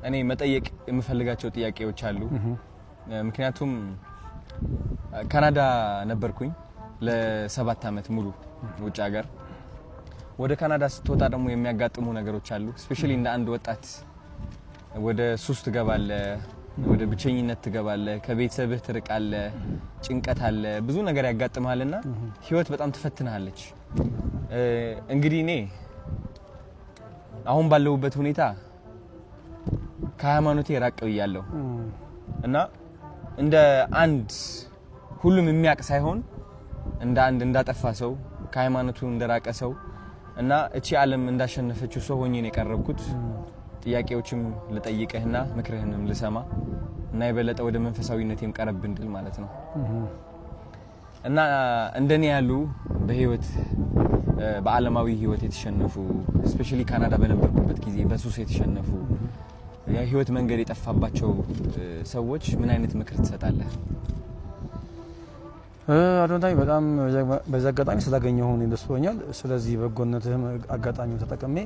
እኔ መጠየቅ የምፈልጋቸው ጥያቄዎች አሉ ምክንያቱም ካናዳ ነበርኩኝ ለ7 አመት ሙሉ ውጭ ሀገር ወደ ካናዳ ስትወጣ ደግሞ የሚያጋጥሙ ነገሮች አሉ ስፔሻሊ እንደ አንድ ወጣት ወደ ሱስ ትገባለህ ወደ ብቸኝነት ትገባለህ ከቤተሰብህ ትርቃለህ ጭንቀት አለ ብዙ ነገር ያጋጥማልና ህይወት በጣም ትፈትናለች እንግዲህ እኔ አሁን ባለውበት ሁኔታ ከሃይማኖቴ ራቅ ብያለሁ እና እንደ አንድ ሁሉም የሚያቅ ሳይሆን እንደ አንድ እንዳጠፋ ሰው ከሃይማኖቱ እንደራቀ ሰው እና እቺ ዓለም እንዳሸነፈችው ሰው ሆኜ ነው የቀረብኩት ጥያቄዎችም ልጠይቅህና ምክርህንም ልሰማ እና የበለጠ ወደ መንፈሳዊነቴም ቀረብ እንድል ማለት ነው እና እንደኔ ያሉ በህይወት በዓለማዊ ህይወት የተሸነፉ ስፔሻሊ ካናዳ በነበርኩበት ጊዜ በሱስ የተሸነፉ የህይወት መንገድ የጠፋባቸው ሰዎች ምን አይነት ምክር ትሰጣለህ? አዶንታይ በጣም በዛጋጣሚ ስላገኘው ነው እንደስሆኛል ስለዚህ በጎነትህም አጋጣሚው ተጠቅሜ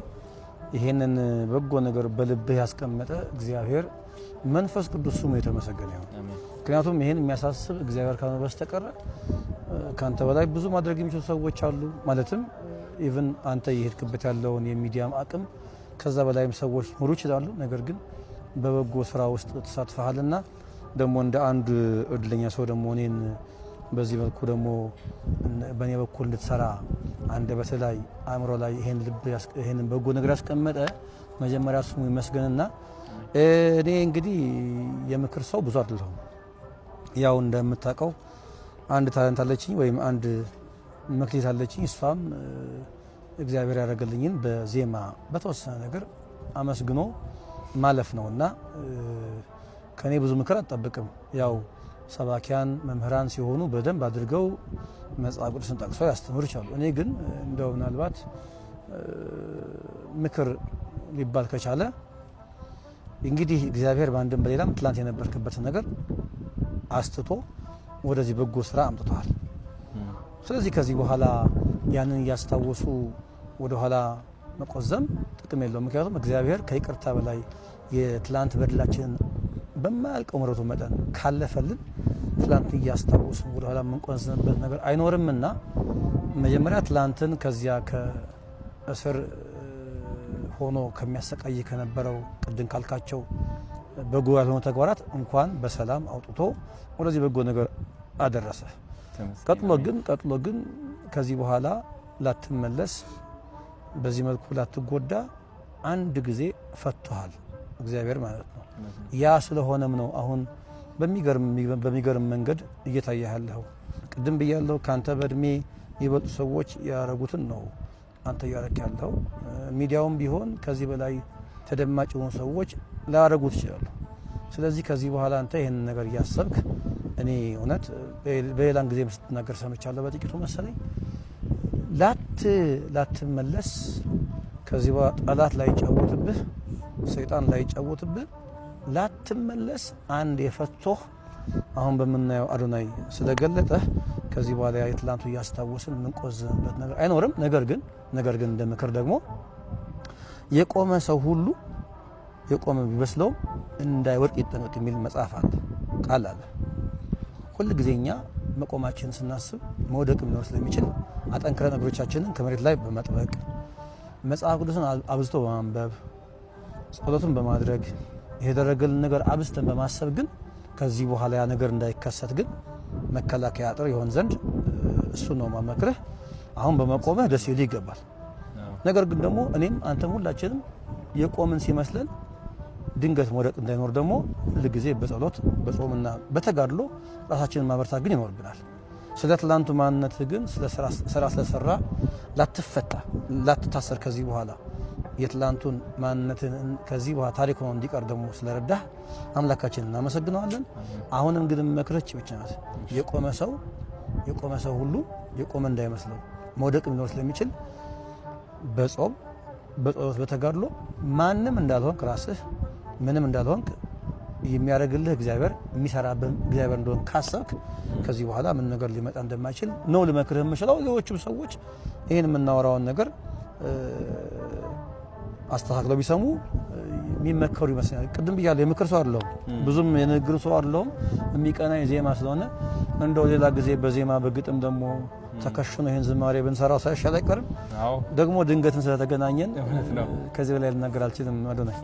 ይሄንን በጎ ነገር በልብህ ያስቀመጠ እግዚአብሔር መንፈስ ቅዱስ ስሙ የተመሰገነ ይሁን አሜን ምክንያቱም ይሄን የሚያሳስብ እግዚአብሔር ካለ በስተቀር ካንተ በላይ ብዙ ማድረግ የሚችሉ ሰዎች አሉ ማለትም ኢቭን አንተ ይሄድክበት ያለውን የሚዲያም አቅም ከዛ በላይም ሰዎች ኑሩ ይችላሉ ነገር ግን በበጎ ስራ ውስጥ ተሳትፈሃልና ደሞ እንደ አንድ እድለኛ ሰው ደሞ እኔን በዚህ መልኩ ደሞ በኔ በኩል እንድትሰራ አንደ በተላይ አእምሮ ላይ ይሄን በጎ ነገር ያስቀመጠ መጀመሪያ ስሙ ይመስገንና እኔ እንግዲህ የምክር ሰው ብዙ አይደለሁም ያው እንደምታውቀው አንድ ታለንት አለችኝ ወይም አንድ መክሊት አለችኝ እሷም እግዚአብሔር ያደረገልኝን በዜማ በተወሰነ ነገር አመስግኖ ማለፍ ነውና ከኔ ብዙ ምክር አጣበቅም ያው ሰባኪያን መምህራን ሲሆኑ በደንብ አድርገው መጽሐፍ ቅዱስን ጠቅሰው ያስተምሩ ይችላሉ እኔ ግን እንደው ምናልባት ምክር ሊባል ከቻለ እንግዲህ እግዚአብሔር ባንድም በሌላም ትላንት የነበርክበት ነገር አስተቶ ወደዚህ በጎ ስራ አምጥቷል ስለዚህ ከዚህ በኋላ ያንን ያስታወሱ ወደ ኋላ መቆዘም ጥቅም የለውም ምክንያቱም እግዚአብሔር ከይቅርታ በላይ የትላንት በደላችንን በማያልቀው ምሕረቱ መጠን ካለፈልን ትላንት ያስታወሱ ወደ ኋላ መንቆዘምበት ነገር አይኖርምና መጀመሪያ ትላንትን ከዚያ ከእስር ሆኖ ከሚያሰቃይ ከነበረው ቅድም ካልካቸው በጎ ያልሆኑ ተግባራት እንኳን በሰላም አውጥቶ ወደዚህ በጎ ነገር አደረሰ ቀጥሎ ግን ከዚህ በኋላ ላትመለስ በዚህ መልኩ ላትጎዳ አንድ ጊዜ ፈቷል እግዚአብሔር ማለት ነው ያ ስለሆነም ነው አሁን በሚገርም መንገድ እየታያያለው ቅድም ብያለው ካንተ በእድሜ ይበጡ ሰዎች ያረጉትን ነው አንተ ያረካለው ሚዲያውም ቢሆን ከዚህ በላይ ተደማጭ ሆኑ ሰዎች ላረጉት ይችላሉ ስለዚህ ከዚህ በኋላ አንተ ይሄን ነገር ያሰብክ እኔ እውነት በሌላን ጊዜ ስትናገር ሰምቻለሁ በጥቂቱ መሰለኝ ላትመለስ ከዚህ በኋላ ጠላት ላይ ጫወትብህ ሰይጣን ላይ ጫወትብህ ላትመለስ አንድ የፈቶህ አሁን በመናየው አዶናይ ስለገለጠ ከዚህ በኋላ የትላንቱ ያስታወስን ምንቆዝበት ነገር አይኖርም ነገር ግን እንደምክር ደግሞ የቆመ ሰው ሁሉ የቆመ ቢመስለው እንዳይወድቅ ይጠነቀቅ የሚል መጽሐፍ አለ ቃል አለ ሁሉ ጊዜኛ መቆማችን ስናስብ መውደቅ ሊኖር ስለሚችል አጠንክረን እግሮቻችንን ከመሬት ላይ በመጥበቅ መጽሐፍ ቅዱስን አብዝቶ በማንበብ ጸሎትን በማድረግ የደረገልን ነገር አብዝተን በማሰብ ግን ከዚህ በኋላ ያ ነገር እንዳይከሰት ግን መከላከያ አጥር ይሆን ዘንድ እሱ ነው ማመክረህ አሁን በመቆምህ ደስ ይል ይገባል ነገር ግን ደግሞ እኔም አንተም ሁላችንም የቆምን ሲመስለን ድንገት መውደቅ እንዳይኖር ደግሞ ሁሉ ጊዜ በጸሎት በጾምና በተጋድሎ ራሳችንን ማበርታት ግን ይኖርብናል ስለ ትላንቱ ማንነት ግን ስለ ስለሰራ ላትፈታ ላትታሰር ከዚህ በኋላ የትላንቱን ማንነትን ከዚህ በኋላ ታሪክ ሆኖ እንዲቀር ደግሞ ስለረዳህ አምላካችንን እናመሰግናለን አሁንም ግን መክረች ብቻ ናት የቆመ ሰው ሁሉ የቆመ እንዳይመስለው መውደቅ ሊኖር ስለሚችል በጾም በጸሎት በተጋድሎ ማንም እንዳልሆንክ ራስህ ምንም እንዳልሆንክ የሚያረግልህ እግዚአብሔር የሚሰራብህ እግዚአብሔር እንደሆነ ካሰብክ ከዚህ በኋላ ምን ነገር ሊመጣ እንደማይችል ነው ለመክርህ የምችለው ሌሎችም ሰዎች ይሄን የምናወራውን ነገር አስተካክለው ቢሰሙ የሚመከሩ ይመስላል። ቅድም ብያለሁ የምክር ሰው አይደለሁም፣ ብዙም የንግግር ሰው አይደለሁም። የሚቀናኝ ዜማ ስለሆነ እንደው ሌላ ጊዜ በዜማ በግጥም ደግሞ ተከሽኖ ይህን ዝማሬ ብንሰራው ሳይሻል አይቀርም። ደግሞ ድንገትን ስለተገናኘን ከዚህ በላይ ልናገር አልችልም። አዶናይ